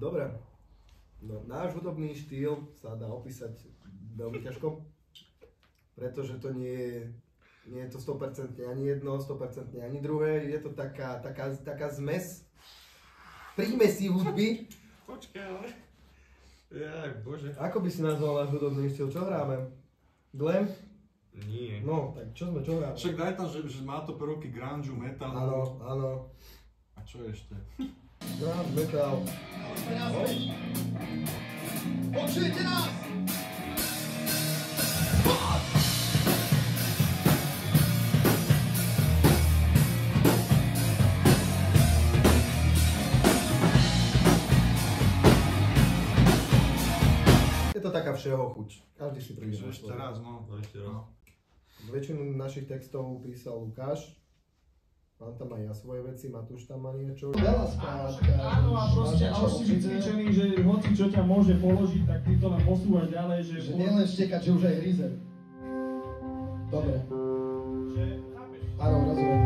Dobre. No, náš hudobný štýl sa dá opísať veľmi ťažko, pretože to nie je to 100% ani jedno, 100% ani druhé, je to taká zmes, prímesí hudby. Počkaj, ale... Jaj, bože. Ako by si nazval náš hudobný štýl? Čo hráme? Glam? Nie. No, tak čo hráme? Však daj tam, že má to prvky grunge, metalu. Áno, áno. A čo ešte? Grunge, metal. Počujete nás! Je to taká všeho chuť. Každý si príde. Ešte raz, no. Ešte raz. Väčšinu našich textov písal Lukáš. Mám tam aj ja svoje veci, Matúš tam má niečo. Veľa skrátka. Áno, a proste a už si vycvičený, že hoci čo ťa môže položiť, tak ty to len posúvaš ďalej, že... Že nielen štekať, že už aj hryze. Dobre. Že, chápeš? Áno, rozumiem.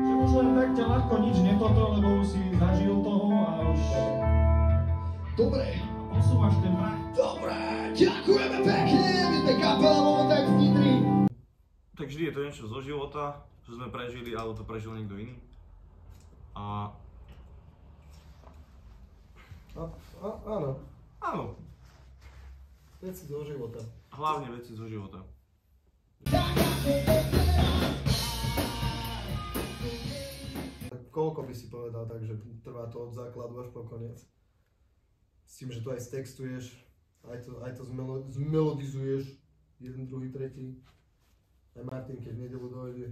Že už len tak ťa ľahko nič netoto, lebo už si zažil toho a už... Dobre. A posúvaš ten prach. Dobre. Ďakujeme pekne. My sme kapela Momentak v Nitri. Tak vždy je to niečo zo života, čo sme prežili, alebo to prežil niekto iný. Áno. Áno, Veci zo života. hlavne veci zo života. Koľko by si povedal tak, že trvá to od základu až po koniec? S tým, že to aj stextuješ, aj to zmelodizuješ, jeden, druhý, tretí. Aj Martin, keď v nedeľu dojde.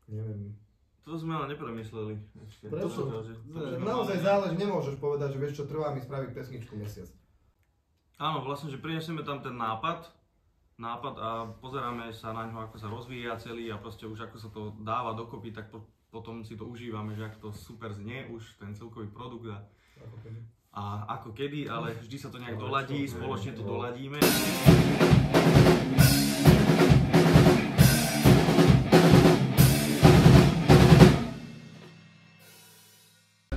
Neviem. To sme ale nepremysleli. Ešte. Prečo? To Naozaj záleží, nemôžeš povedať, že vieš čo, trvá mi spraviť pesničku mesiac. Áno, vlastne, že prinesieme tam ten nápad a pozeráme sa na ňo, ako sa rozvíja celý a proste už ako sa to dáva dokopy, tak potom si to užívame, že ako to super znie už ten celkový produkt a ako kedy, ale vždy sa to nejak doladí, spoločne to doladíme.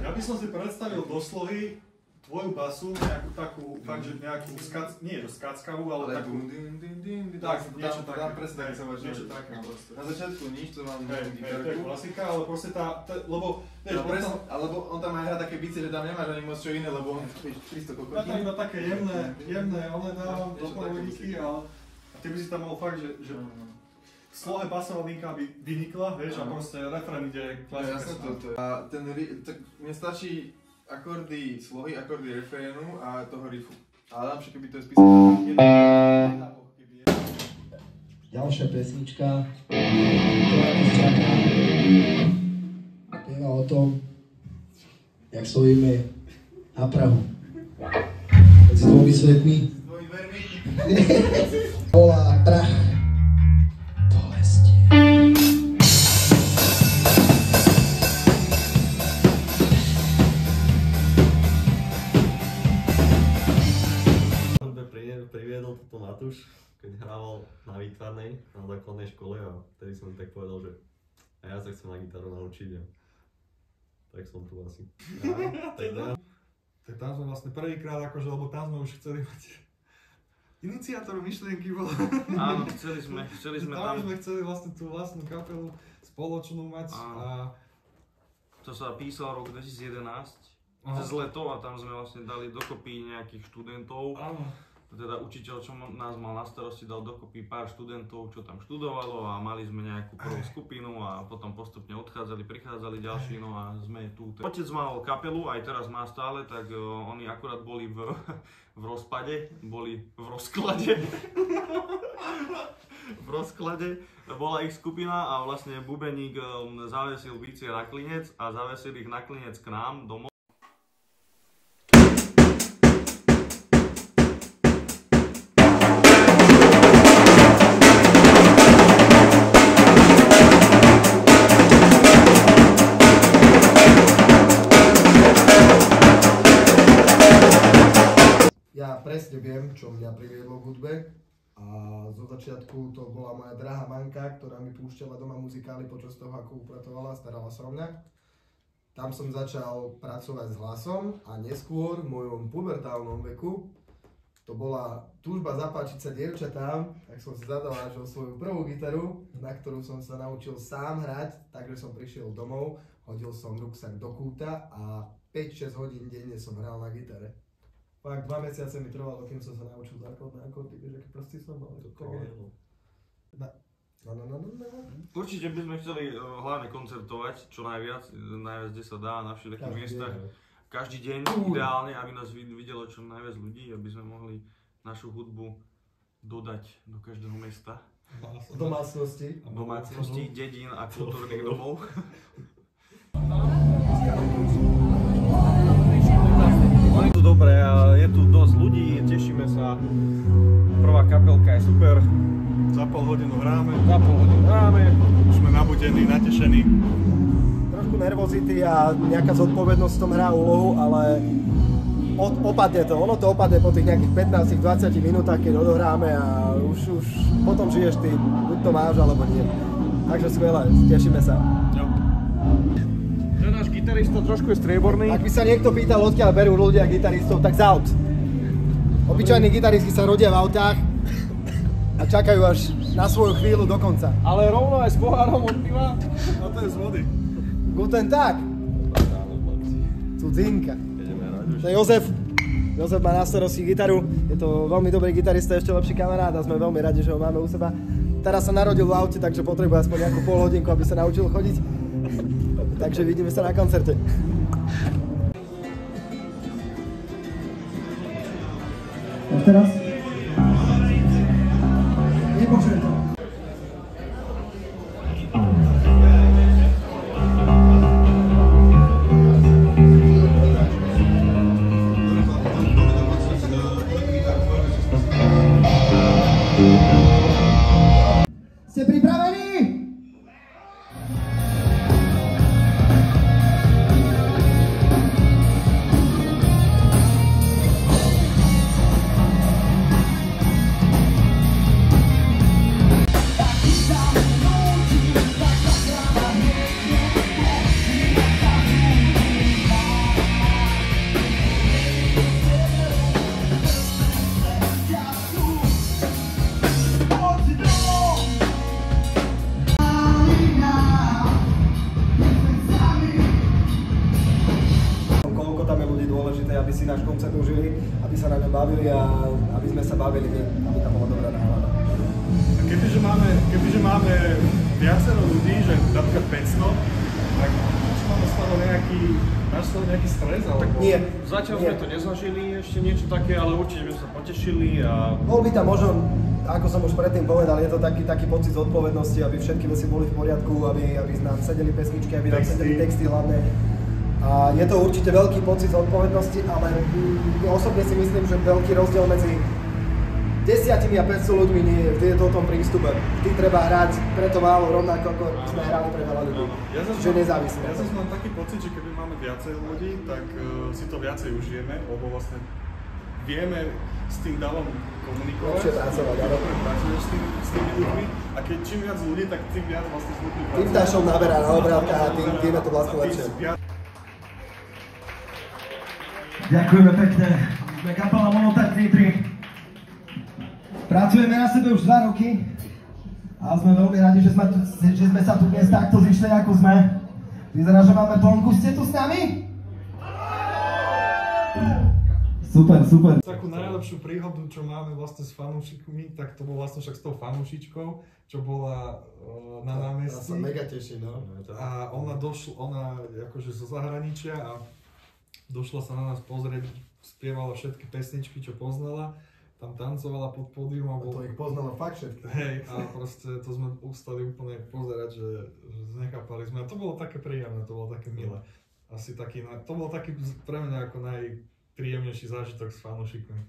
Ja by som si predstavil do slohy tvoju basu, nejakú takú, fakt, že nejakú nie že skackavú, ale takú... Tak, niečo také. Dám presne tak sa máš, niečo také. Na začiatku nič, to mám To je gitarku. klasika, ale proste lebo... No, presne, alebo on tam aj hrá také bicie, že tam nemáš ani moc čo iné, lebo on je 300 Ja kokotí. tam iba také jemné, ale dávam do Niečo polodiky a ty by si tam mal fakt, že v slohe basová linka by vynikla, vieš, a proste refrén ide klasika. Jasné to je. A ten tak mne stačí akordy slohy, akordy refrénu a toho riffu. Ale lepšie, keby to je spísané Ďalšia pesnička, ktorá nás čaká, spieva o tom, jak stojíme na Prahu. Medzi dvomi svetmi. Dvojí dvermi. Volá prach bolesti. Priviedol toto Matúš, keď hrával na výtvarnej, na základnej škole a vtedy som tak povedal, že a ja sa chcem na gitaru naučiť a tak som tu asi. Tak tam sme vlastne prvýkrát akože, lebo tam sme už chceli mať iniciátor myšlienky bol. Áno, chceli sme tam tam, sme chceli vlastne tú vlastnú kapelu spoločnú mať a... to sa písal rok 2011, cez leto a tam sme vlastne dali dokopy nejakých študentov. Áno. Teda učiteľ, čo nás mal na starosti, dal dokopy pár študentov, čo tam študovalo a mali sme nejakú prvú skupinu a potom postupne odchádzali, prichádzali ďalší, no a sme tu. Otec mal kapelu, aj teraz má stále, tak oni akurát boli v rozpade, boli v rozklade. V rozklade bola ich skupina a vlastne bubeník zavesil bicie na klinec a zavesil ich na klinec k nám domov. Ja presne viem, čo mňa priviedlo k hudbe a zo začiatku to bola moja drahá manka, ktorá mi púšťala doma muzikály počas toho, ako upratovala a starala sa o mňa. tam som začal pracovať s hlasom a neskôr v mojom pubertálnom veku to bola túžba zapáčiť sa dievčatám, tak som si zadovážil svoju prvú gitaru, na ktorú som sa naučil sám hrať, takže som prišiel domov, hodil som ruksak do kúta a 5-6 hodín denne som hral na gitare. Fakt 2 mesiace mi trvalo, kým som sa naučil základné akordy, vieš, aký prostý som bol. No. Určite by sme chceli hlavne koncertovať čo najviac kde sa dá, na všetkých miestach. Každý deň ideálne, aby nás videlo čo najviac ľudí, aby sme mohli našu hudbu dodať do každého mesta. Domácnosti, dedín a kultúrnych domov. Je tu dobré a je tu dosť ľudí, tešíme sa. Prvá kapelka je super. Za pol hodinu hráme. Už sme nabudení, natešení. Trošku nervozity a nejaká zodpovednosť v tom hrá úlohu, ale opadne to. Ono to opadne po tých nejakých 15-20 minútach, keď odohráme a už potom žiješ ty, buď to máš alebo nie. Takže skvelé, tešíme sa. Jo. Ten náš gitarista trošku je strieborný. Ak by sa niekto pýtal, odkiaľ berú ľudia gitaristov, tak z aut. Obyčajní gitaristi sa rodia v autách a čakajú až na svoju chvíľu do konca. Ale rovno aj s pohárom od piva. A to je z vody. Guten Tag. Cudzinka. To je Jozef. Jozef má na starosti gitaru. Je to veľmi dobrý gitarista, ešte lepší kamarát a sme veľmi radi, že ho máme u seba. Teraz sa narodil v aute, takže potrebuje aspoň nejakú pol hodinku, aby sa naučil chodiť. Takže vidíme sa na koncerte. A teraz? Nepočujem to. Ste pripravení? Aby si náš koncert užili, aby sa na ňom bavili a aby sme sa bavili my, aby tam bola dobrá nálada. A kebyže máme viacero ľudí, že napríklad 500, tak čo máme z toho nejaký stres? Tak nie. Zatiaľ sme to nezažili ešte niečo také, ale určite sme sa potešili a... Bol by tam možno, ako som už predtým povedal, je to taký pocit zodpovednosti, aby všetky veci boli v poriadku, aby nám sedeli pesničky, aby nám sedeli texty hlavne. A je to určite veľký pocit zodpovednosti, ale osobne si myslím, že veľký rozdiel medzi 10 a 500 ľuďmi nie je. Vždy je to o tom prístupe. Vždy treba hrať preto málo, rovnako ako sme hrali pre veľa ľudí. Že nezávisle. Ja zase mám taký pocit, že keby máme viacej ľudí, tak si to viacej užijeme, lebo vlastne vieme s tým davom komunikovať. Lepšie pracovať, ale... Pracuješ s tými ľuďmi a keď čím viac ľudí, tak tým viac vlastne s ľuďmi pracuješ. Tým Dašom naberá na obrátkach a tým je to vlastne lepšie. Ďakujeme pekne. Sme kapela Monotype Nitri. Pracujeme na sebe už 2 roky a sme veľmi radi, že sme sa tu dnes takto zišli, ako sme. Vyzerá, že máme plnku. Ste tu s nami? Super, super. Takú najlepšiu príhodu, čo máme vlastne s fanúšikmi, tak to bolo vlastne však s tou fanúšičkou, čo bola na námestí. Ja sa mega teším, no. A ona akože zo zahraničia a došla sa na nás pozrieť, spievala všetky pesničky, čo poznala, tam tancovala pod pódium a to ich poznala fakt všetky. Hej, a proste to sme ustali úplne pozerať, že nechápali sme a to bolo také príjemné, to bolo také milé. Asi taký, to bol taký pre mňa ako najpríjemnejší zážitok s fanúšikmi.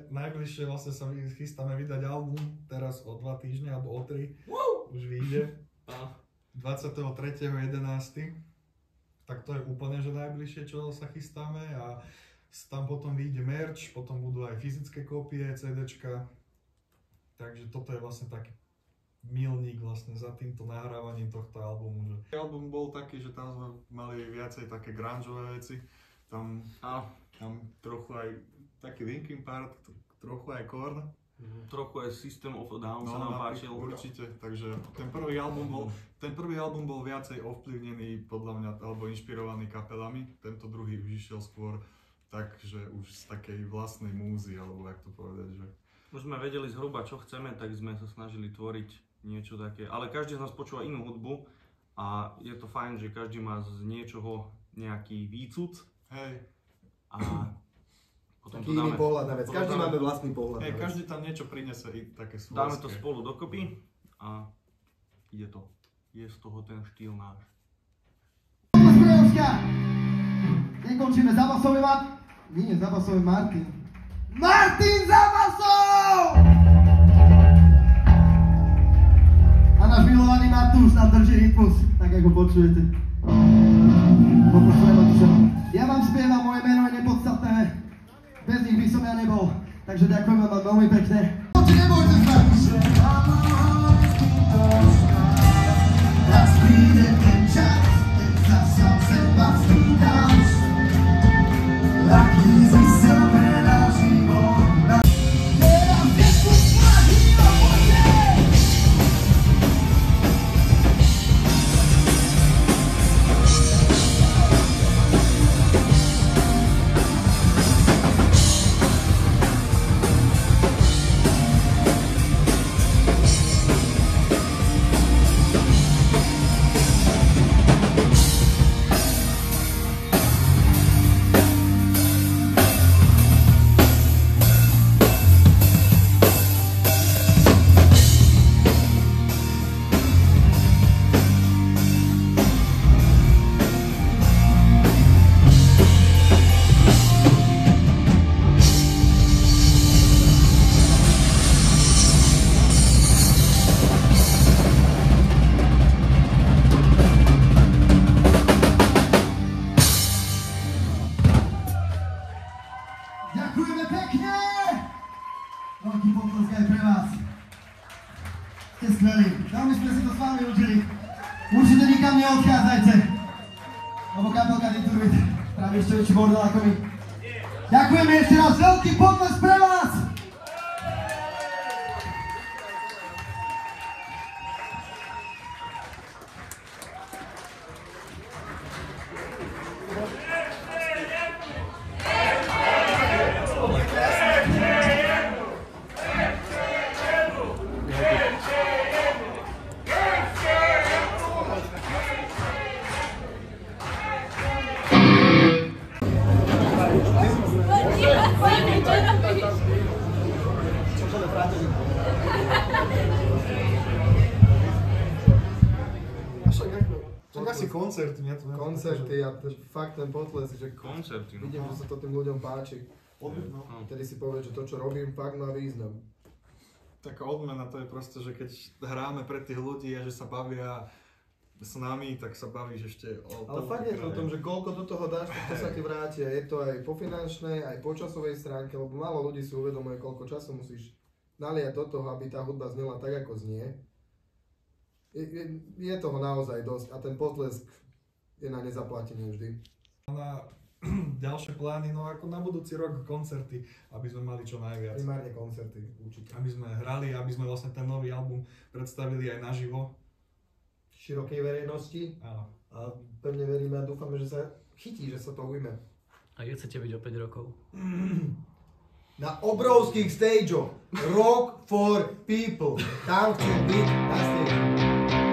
Najbližšie vlastne sa chystáme vydať album, teraz o 2 týždne alebo o 3, už vyjde, 23.11. tak to je úplne že najbližšie, čo sa chystáme a tam potom vyjde merch, potom budú aj fyzické kópie, CDčka, takže toto je vlastne taký milník vlastne za týmto nahrávaním tohto albumu. Že... Album bol taký, že tam sme mali viacej také grungeové veci, tam trochu aj taký Linkin Park, trochu aj Korn. Trochu aj System of a Down sa nám páčil. Určite, takže ten prvý album bol viacej ovplyvnený podľa mňa, alebo inšpirovaný kapelami, tento druhý už išiel skôr takže už z takej vlastnej múzy, alebo jak to povedať, že... Už sme vedeli zhruba čo chceme, tak sme sa snažili tvoriť niečo také, ale každý z nás počúva inú hudbu a je to fajn, že každý má z niečoho nejaký výcud. Hej. A potom taký iný pohľad na vec, každý máme vlastný pohľad. Hej, každý tam niečo prinese i také svojské. Dáme to spolu dokopy a ide to. Je z toho ten štýl náš. Nekončíme za basový Nie, za basový Martin. Martin za basou! A náš milovaný Matúš nám drží rytmus, tak ako počujete. Ja vám spievam, moje meno je nepodstatné. Bez nich by som ja nebol. Takže ďakujem vám veľmi pekne. Nebojte sa! Raz príde ten čas, keď zasám seba spýtaš. Taký zmysel pre náš život. Teraz je tu snaží o vojne. Ďakujeme pekne! Veľký potlesk aj pre vás. Ste skvelí. Veľmi sme si to s vami užili. Určite nikam neodchádzajte. Lebo kapelka Detroit spraví ešte väčší bordel ako my. Ďakujeme ešte raz. Veľký potlesk pre vás! Tak asi koncerty, mňa to neviem. Koncerty a fakt ten potlesk, že Koncerty, no. vidím, že sa to tým ľuďom páči. Vtedy si povie, že to, čo robím, fakt má význam. Taká odmena to je proste, že keď hráme pre tých ľudí a že sa bavia s nami, tak sa bavíš ešte o tom. Ale fakt je to o tom, že koľko do toho dáš, tak to sa ti vráti. A je to aj po finančnej, aj po časovej stránke, lebo málo ľudí si uvedomuje, koľko času musíš naliať do toho, aby tá hudba znela tak, ako znie. Je toho naozaj dosť a ten potlesk je na nezaplatenie vždy. Na ďalšie plány, no ako na budúci rok koncerty, aby sme mali čo najviac. Primárne koncerty, určite. Aby sme hrali, aby sme vlastne ten nový album predstavili aj naživo. Širokej verejnosti. Áno. A pevne veríme a dúfame, že sa chytí, že sa to ujme. A kde chcete byť o 5 rokov? Na obrovských stageoch. Rock for people. Tam chcem byť na stage.